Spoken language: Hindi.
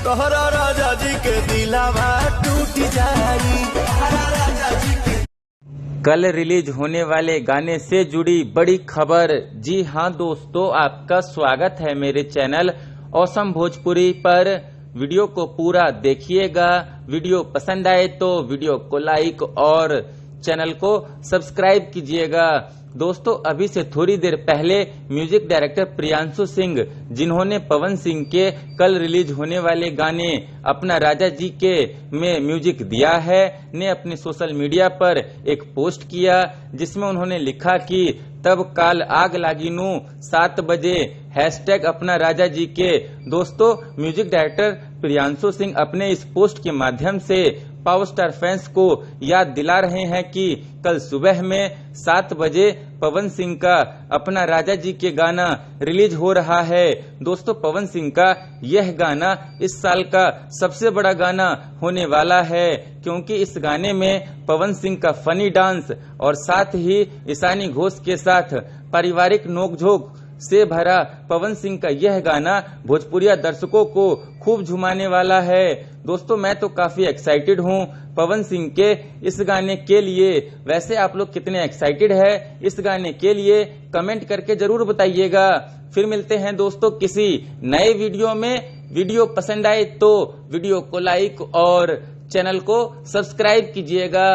तोहरा राजा जी के दिलावा टूट जाई। राजा जी के कल रिलीज होने वाले गाने से जुड़ी बड़ी खबर। जी हां दोस्तों, आपका स्वागत है मेरे चैनल ऑसम भोजपुरी पर। वीडियो को पूरा देखिएगा। वीडियो पसंद आए तो वीडियो को लाइक और चैनल को सब्सक्राइब कीजिएगा। दोस्तों, अभी से थोड़ी देर पहले म्यूजिक डायरेक्टर प्रियांशु सिंह, जिन्होंने पवन सिंह के कल रिलीज होने वाले गाने अपना राजा जी के में म्यूजिक दिया है, ने अपने सोशल मीडिया पर एक पोस्ट किया, जिसमें उन्होंने लिखा कि तब काल आग लागिनू 7 बजे हैशटैग अपना राजा जी के। दोस्तों, म्यूजिक डायरेक्टर प्रियांशु सिंह अपने इस पोस्ट के माध्यम से पावर स्टार फैंस को याद दिला रहे हैं कि कल सुबह में 7 बजे पवन सिंह का अपना राजा जी के गाना रिलीज हो रहा है। दोस्तों, पवन सिंह का यह गाना इस साल का सबसे बड़ा गाना होने वाला है, क्योंकि इस गाने में पवन सिंह का फनी डांस और साथ ही ईशानी घोष के साथ पारिवारिक नोकझोंक से भरा पवन सिंह का यह गाना भोजपुरिया दर्शकों को खूब झुमाने वाला है। दोस्तों, मैं तो काफी एक्साइटेड हूँ पवन सिंह के इस गाने के लिए। वैसे आप लोग कितने एक्साइटेड है इस गाने के लिए, कमेंट करके जरूर बताइएगा। फिर मिलते हैं दोस्तों किसी नए वीडियो में। वीडियो पसंद आए तो वीडियो को लाइक और चैनल को सब्सक्राइब कीजिएगा।